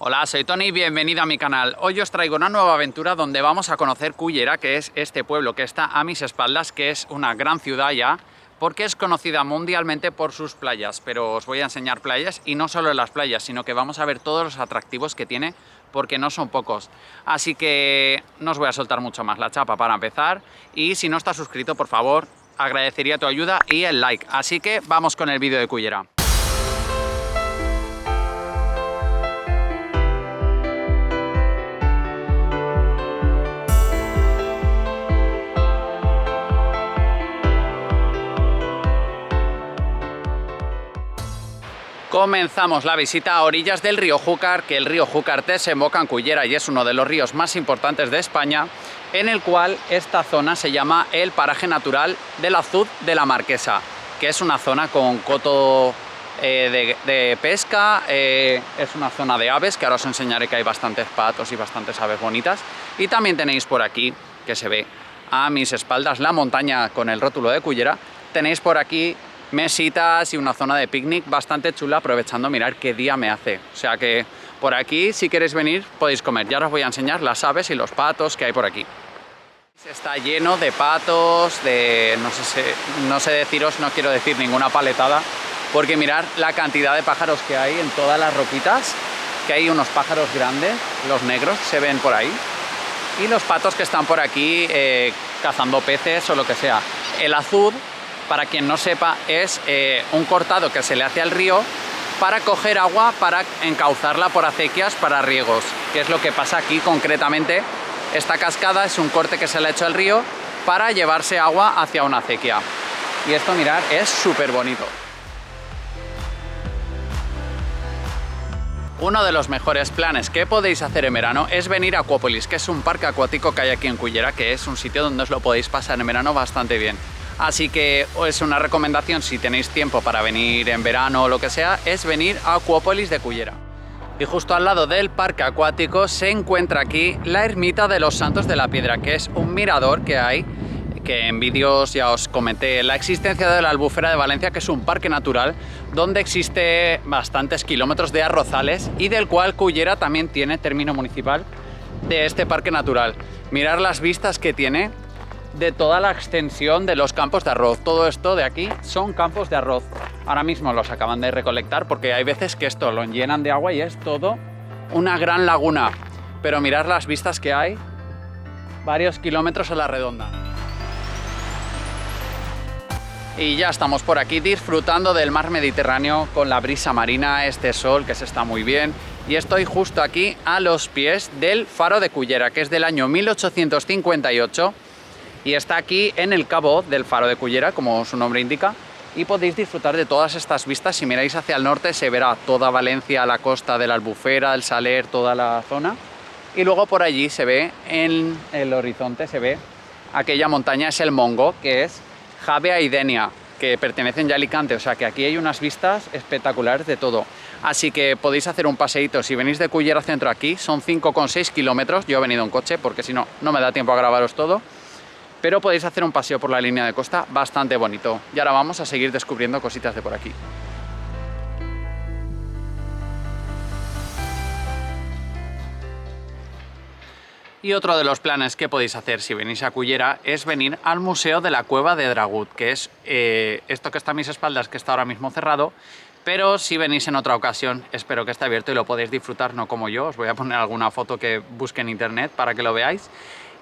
Hola, soy Tony, bienvenido a mi canal. Hoy os traigo una nueva aventura donde vamos a conocer Cullera, que es este pueblo que está a mis espaldas, que es una gran ciudad ya, porque es conocida mundialmente por sus playas. Pero os voy a enseñar playas, y no solo las playas, sino que vamos a ver todos los atractivos que tiene, porque no son pocos. Así que no os voy a soltar mucho más la chapa para empezar, y si no estás suscrito, por favor, agradecería tu ayuda y el like. Así que vamos con el vídeo de Cullera. Comenzamos la visita a orillas del río Júcar, que el río Júcar desemboca en Cullera y es uno de los ríos más importantes de España, en el cual esta zona se llama el paraje natural del Azud de la Marquesa, que es una zona con coto de pesca, es una zona de aves, que ahora os enseñaré que hay bastantes patos y bastantes aves bonitas, y también tenéis por aquí, que se ve a mis espaldas, la montaña con el rótulo de Cullera. Tenéis por aquí mesitas y una zona de picnic bastante chula, aprovechando mirar qué día me hace. O sea que por aquí, si queréis venir, podéis comer. Ya os voy a enseñar las aves y los patos que hay por aquí. Está lleno de patos, de no sé deciros, no quiero decir ninguna paletada, porque mirad la cantidad de pájaros que hay en todas las roquitas, que hay unos pájaros grandes, los negros se ven por ahí, y los patos que están por aquí cazando peces o lo que sea. El azud, para quien no sepa, es un cortado que se le hace al río para coger agua, para encauzarla por acequias para riegos, que es lo que pasa aquí concretamente. Esta cascada es un corte que se le ha hecho al río para llevarse agua hacia una acequia. Y esto, mirad, es súper bonito. Uno de los mejores planes que podéis hacer en verano es venir a Acuópolis, que es un parque acuático que hay aquí en Cullera, que es un sitio donde os lo podéis pasar en verano bastante bien. Así que es una recomendación, si tenéis tiempo para venir en verano o lo que sea, es venir a Acuópolis de Cullera. Y justo al lado del parque acuático se encuentra aquí la ermita de los Santos de la Piedra, que es un mirador que hay, que en vídeos ya os comenté la existencia de la Albufera de Valencia, que es un parque natural donde existe bastantes kilómetros de arrozales y del cual Cullera también tiene término municipal de este parque natural. Mirad las vistas que tiene de toda la extensión de los campos de arroz. Todo esto de aquí son campos de arroz. Ahora mismo los acaban de recolectar porque hay veces que esto lo llenan de agua y es todo una gran laguna. Pero mirad las vistas que hay, varios kilómetros a la redonda. Y ya estamos por aquí disfrutando del mar Mediterráneo con la brisa marina, este sol que se está muy bien. Y estoy justo aquí a los pies del faro de Cullera, que es del año 1858. Y está aquí en el cabo del faro de Cullera, como su nombre indica, y podéis disfrutar de todas estas vistas. Si miráis hacia el norte se verá toda Valencia, la costa de la Albufera, el Saler, toda la zona. Y luego por allí se ve, en el horizonte se ve aquella montaña, es el Mongo, que es Javea y Denia, que pertenecen ya a Alicante. O sea que aquí hay unas vistas espectaculares de todo. Así que podéis hacer un paseíto. Si venís de Cullera Centro aquí, son 5,6 kilómetros. Yo he venido en coche porque si no, no me da tiempo a grabaros todo. Pero podéis hacer un paseo por la línea de costa bastante bonito. Y ahora vamos a seguir descubriendo cositas de por aquí. Y otro de los planes que podéis hacer si venís a Cullera es venir al Museo de la Cueva de Dragut, que es esto que está a mis espaldas, que está ahora mismo cerrado. Pero si venís en otra ocasión, espero que esté abierto y lo podéis disfrutar, no como yo. Os voy a poner alguna foto que busque en internet para que lo veáis.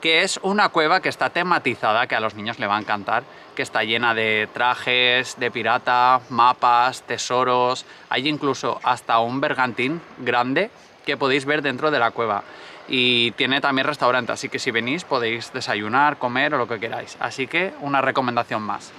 Que es una cueva que está tematizada, que a los niños le va a encantar, que está llena de trajes de pirata, mapas, tesoros. Hay incluso hasta un bergantín grande que podéis ver dentro de la cueva. Y tiene también restaurante, así que si venís podéis desayunar, comer o lo que queráis. Así que una recomendación más.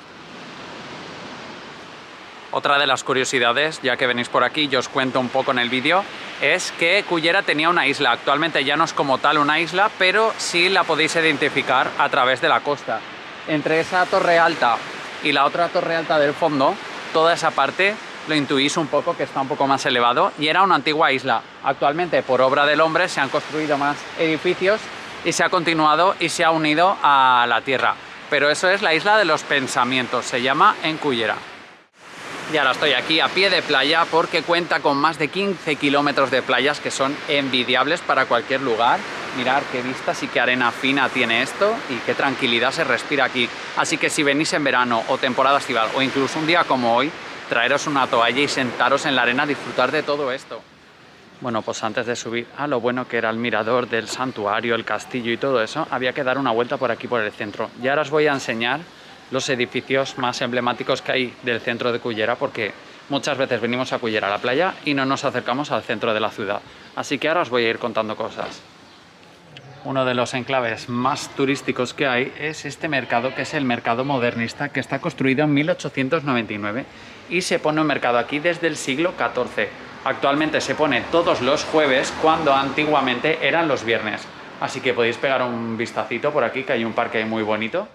Otra de las curiosidades, ya que venís por aquí, yo os cuento un poco en el vídeo, es que Cullera tenía una isla. Actualmente ya no es como tal una isla, pero sí la podéis identificar a través de la costa. Entre esa torre alta y la otra torre alta del fondo, toda esa parte lo intuís un poco, que está un poco más elevado, y era una antigua isla. Actualmente, por obra del hombre, se han construido más edificios y se ha continuado y se ha unido a la tierra. Pero eso es la isla de los pensamientos, se llama en Cullera. Y ahora estoy aquí a pie de playa porque cuenta con más de 15 kilómetros de playas que son envidiables para cualquier lugar. Mirad qué vistas y qué arena fina tiene esto y qué tranquilidad se respira aquí. Así que si venís en verano o temporada estival o incluso un día como hoy, traeros una toalla y sentaros en la arena a disfrutar de todo esto. Bueno, pues antes de subir a lo bueno que era el mirador del santuario, el castillo y todo eso, había que dar una vuelta por aquí por el centro. Y ahora os voy a enseñar los edificios más emblemáticos que hay del centro de Cullera, porque muchas veces venimos a Cullera a la playa y no nos acercamos al centro de la ciudad. Así que ahora os voy a ir contando cosas. Uno de los enclaves más turísticos que hay es este mercado, que es el mercado modernista, que está construido en 1899 y se pone un mercado aquí desde el siglo XIV. Actualmente se pone todos los jueves, cuando antiguamente eran los viernes. Así que podéis pegar un vistacito por aquí, que hay un parque muy bonito.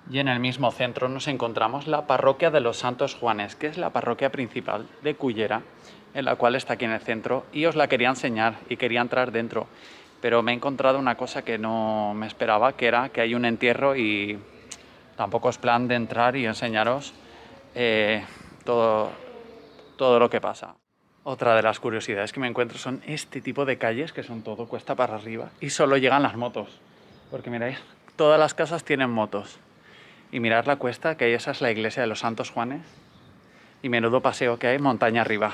Y en el mismo centro nos encontramos la parroquia de los Santos Juanes, que es la parroquia principal de Cullera, en la cual está aquí en el centro, y os la quería enseñar y quería entrar dentro. Pero me he encontrado una cosa que no me esperaba, que era que hay un entierro y tampoco es plan de entrar y enseñaros todo lo que pasa. Otra de las curiosidades que me encuentro son este tipo de calles, que son todo cuesta para arriba, y solo llegan las motos. Porque miráis, todas las casas tienen motos. Y mirad la cuesta, que esa es la iglesia de los Santos Juanes. Y menudo paseo que hay montaña arriba.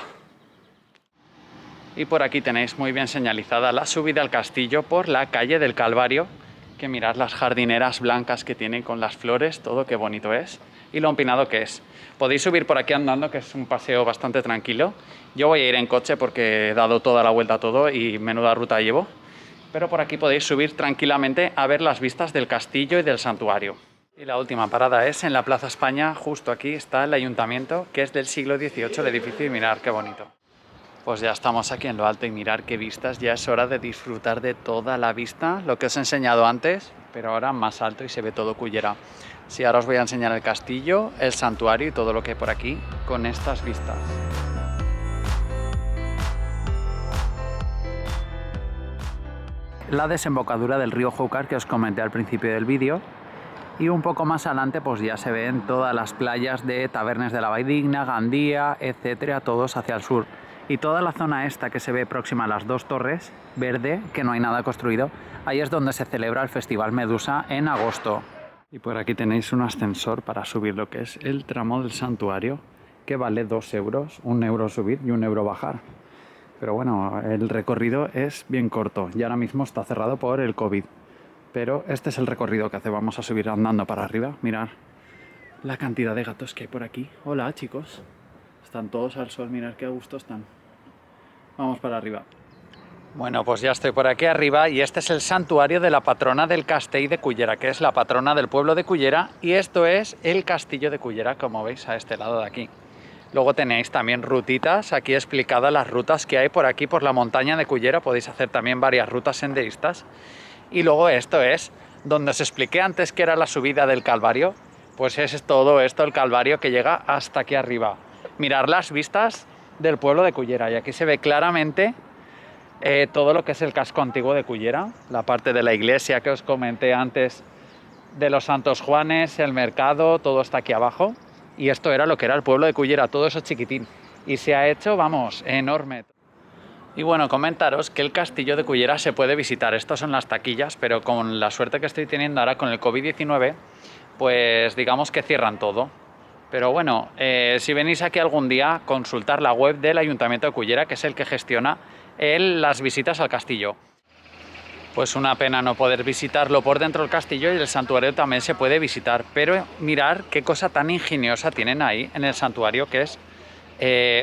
Y por aquí tenéis muy bien señalizada la subida al castillo por la calle del Calvario, que mirad las jardineras blancas que tienen con las flores, todo qué bonito es, y lo empinado que es. Podéis subir por aquí andando, que es un paseo bastante tranquilo. Yo voy a ir en coche porque he dado toda la vuelta a todo y menuda ruta llevo. Pero por aquí podéis subir tranquilamente a ver las vistas del castillo y del santuario. Y la última parada es en la Plaza España. Justo aquí está el ayuntamiento, que es del siglo XVIII el edificio, y mirad qué bonito. Pues ya estamos aquí en lo alto y mirar qué vistas. Ya es hora de disfrutar de toda la vista, lo que os he enseñado antes, pero ahora más alto y se ve todo Cullera. Sí, ahora os voy a enseñar el castillo, el santuario y todo lo que hay por aquí con estas vistas. La desembocadura del río Júcar que os comenté al principio del vídeo. Y un poco más adelante pues ya se ven todas las playas de Tabernes de la Valldigna, Gandía, etcétera, todos hacia el sur. Y toda la zona esta que se ve próxima a las dos torres, verde, que no hay nada construido, ahí es donde se celebra el Festival Medusa en agosto. Y por aquí tenéis un ascensor para subir lo que es el tramo del santuario, que vale 2 euros, 1 euro subir y 1 euro bajar. Pero bueno, el recorrido es bien corto y ahora mismo está cerrado por el COVID. Pero este es el recorrido que hace. Vamos a subir andando para arriba. Mirad la cantidad de gatos que hay por aquí. Hola, chicos. Están todos al sol, mirad qué a gusto están. Vamos para arriba. Bueno, pues ya estoy por aquí arriba y este es el santuario de la patrona del Castell de Cullera, que es la patrona del pueblo de Cullera, y esto es el castillo de Cullera, como veis a este lado de aquí. Luego tenéis también rutitas, aquí explicadas las rutas que hay por aquí, por la montaña de Cullera. Podéis hacer también varias rutas senderistas. Y luego esto es donde os expliqué antes que era la subida del Calvario, pues es todo esto, el Calvario, que llega hasta aquí arriba. Mirad las vistas del pueblo de Cullera, y aquí se ve claramente todo lo que es el casco antiguo de Cullera, la parte de la iglesia que os comenté antes de los Santos Juanes, el mercado, todo está aquí abajo. Y esto era lo que era el pueblo de Cullera, todo eso chiquitín. Y se ha hecho, vamos, enorme. Y bueno, comentaros que el castillo de Cullera se puede visitar. Estas son las taquillas, pero con la suerte que estoy teniendo ahora con el COVID-19, pues digamos que cierran todo. Pero bueno, si venís aquí algún día, consultar la web del Ayuntamiento de Cullera, que es el que gestiona las visitas al castillo. Pues una pena no poder visitarlo por dentro del castillo, y el santuario también se puede visitar. Pero mirar qué cosa tan ingeniosa tienen ahí en el santuario, que es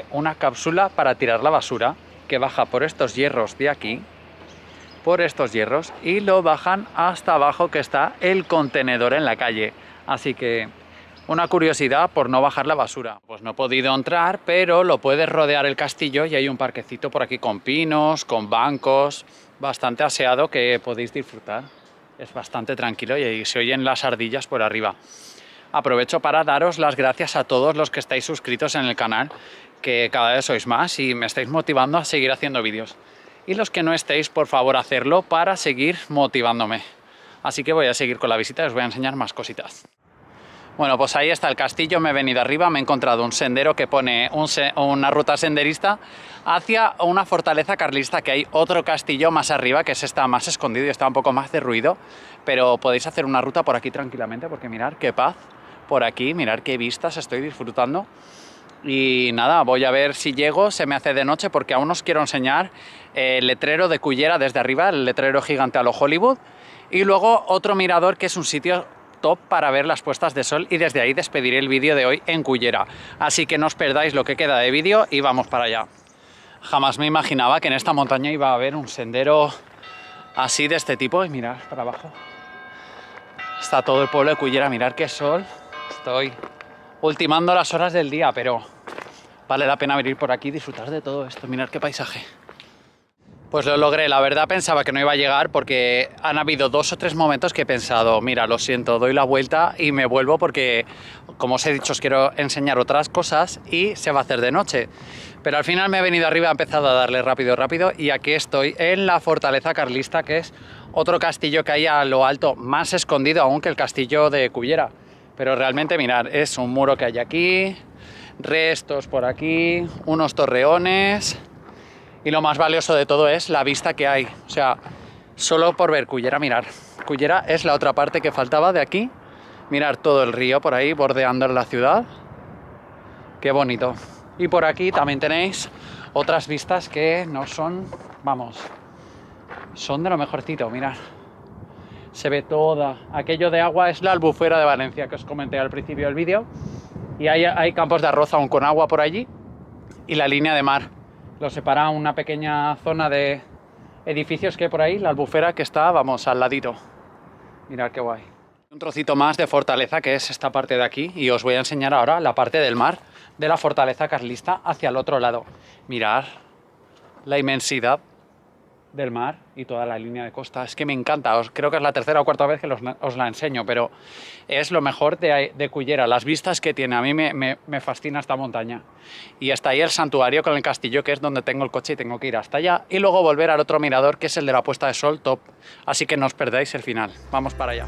una cápsula para tirar la basura, que baja por estos hierros de aquí, por estos hierros, y lo bajan hasta abajo, que está el contenedor en la calle. Así que una curiosidad por no bajar la basura. Pues no he podido entrar, pero lo puedes rodear el castillo y hay un parquecito por aquí con pinos, con bancos, bastante aseado, que podéis disfrutar. Es bastante tranquilo y ahí se oyen las ardillas por arriba. Aprovecho para daros las gracias a todos los que estáis suscritos en el canal, que cada vez sois más y me estáis motivando a seguir haciendo vídeos. Y los que no estéis, por favor, hacerlo para seguir motivándome. Así que voy a seguir con la visita y os voy a enseñar más cositas. Bueno, pues ahí está el castillo, me he venido arriba, me he encontrado un sendero que pone una ruta senderista hacia una fortaleza carlista, que hay otro castillo más arriba, que está más escondido y está un poco más de ruido, pero podéis hacer una ruta por aquí tranquilamente, porque mirad qué paz por aquí, mirad qué vistas estoy disfrutando. Y nada, voy a ver si llego, se me hace de noche, porque aún os quiero enseñar el letrero de Cullera desde arriba, el letrero gigante a lo Hollywood, y luego otro mirador que es un sitio top para ver las puestas de sol, y desde ahí despediré el vídeo de hoy en Cullera. Así que no os perdáis lo que queda de vídeo y vamos para allá. Jamás me imaginaba que en esta montaña iba a haber un sendero así de este tipo, y mirad para abajo. Está todo el pueblo de Cullera, mirad qué sol. Estoy ultimando las horas del día, pero vale la pena venir por aquí y disfrutar de todo esto. Mirad qué paisaje. Pues lo logré, la verdad pensaba que no iba a llegar, porque han habido 2 o 3 momentos que he pensado, mira, lo siento, doy la vuelta y me vuelvo, porque como os he dicho os quiero enseñar otras cosas y se va a hacer de noche. Pero al final me he venido arriba, he empezado a darle rápido y aquí estoy en la fortaleza carlista, que es otro castillo que hay a lo alto, más escondido aún que el castillo de Cullera. Pero realmente mirad, es un muro que hay aquí, restos por aquí, unos torreones. Y lo más valioso de todo es la vista que hay. O sea, solo por ver Cullera, mirar. Cullera es la otra parte que faltaba de aquí. Mirar todo el río por ahí bordeando la ciudad. Qué bonito. Y por aquí también tenéis otras vistas que no son, vamos, son de lo mejorcito, mirad. Se ve toda. Aquello de agua es la Albufera de Valencia, que os comenté al principio del vídeo. Y hay campos de arroz aún con agua por allí. Y la línea de mar. Lo separa una pequeña zona de edificios que hay por ahí, la Albufera, que está, vamos, al ladito. Mirad qué guay. Un trocito más de fortaleza, que es esta parte de aquí, y os voy a enseñar ahora la parte del mar de la fortaleza carlista hacia el otro lado. Mirad la inmensidad del mar y toda la línea de costa. Es que me encanta, creo que es la 3ª o 4ª vez que os la enseño, pero es lo mejor de Cullera, las vistas que tiene. A mí me fascina esta montaña. Y está ahí el santuario con el castillo, que es donde tengo el coche y tengo que ir hasta allá, y luego volver al otro mirador, que es el de la puesta de sol top. Así que no os perdáis el final. Vamos para allá.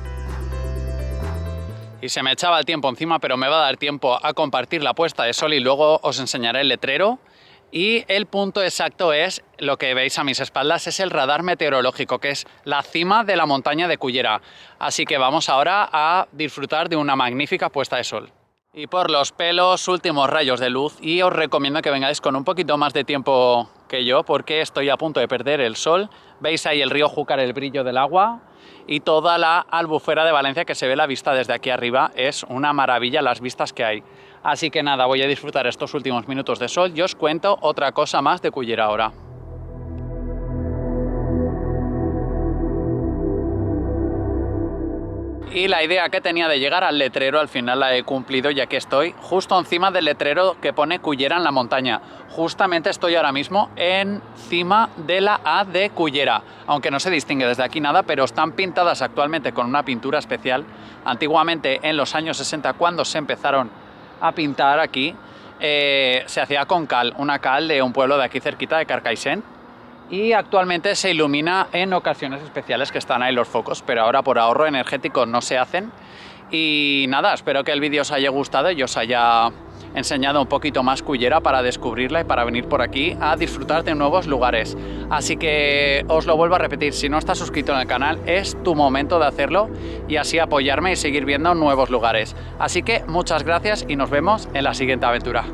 Y se me echaba el tiempo encima, pero me va a dar tiempo a compartir la puesta de sol y luego os enseñaré el letrero. Y el punto exacto es, lo que veis a mis espaldas, es el radar meteorológico, que es la cima de la montaña de Cullera. Así que vamos ahora a disfrutar de una magnífica puesta de sol. Y por los pelos, últimos rayos de luz, y os recomiendo que vengáis con un poquito más de tiempo que yo, porque estoy a punto de perder el sol. Veis ahí el río Júcar, el brillo del agua, y toda la Albufera de Valencia, que se ve la vista desde aquí arriba. Es una maravilla las vistas que hay. Así que nada, voy a disfrutar estos últimos minutos de sol y os cuento otra cosa más de Cullera ahora. Y la idea que tenía de llegar al letrero al final la he cumplido, ya que estoy justo encima del letrero que pone Cullera en la montaña. Justamente estoy ahora mismo encima de la A de Cullera, aunque no se distingue desde aquí nada, pero están pintadas actualmente con una pintura especial. Antiguamente, en los años 60, cuando se empezaron a pintar aquí, se hacía con cal, una cal de un pueblo de aquí cerquita, de Carcaixent, y actualmente se ilumina en ocasiones especiales, que están ahí los focos, pero ahora por ahorro energético no se hacen. Y nada, espero que el vídeo os haya gustado y os haya enseñado un poquito más Cullera para descubrirla y para venir por aquí a disfrutar de nuevos lugares. Así que os lo vuelvo a repetir, si no estás suscrito en el canal, es tu momento de hacerlo y así apoyarme y seguir viendo nuevos lugares. Así que muchas gracias y nos vemos en la siguiente aventura.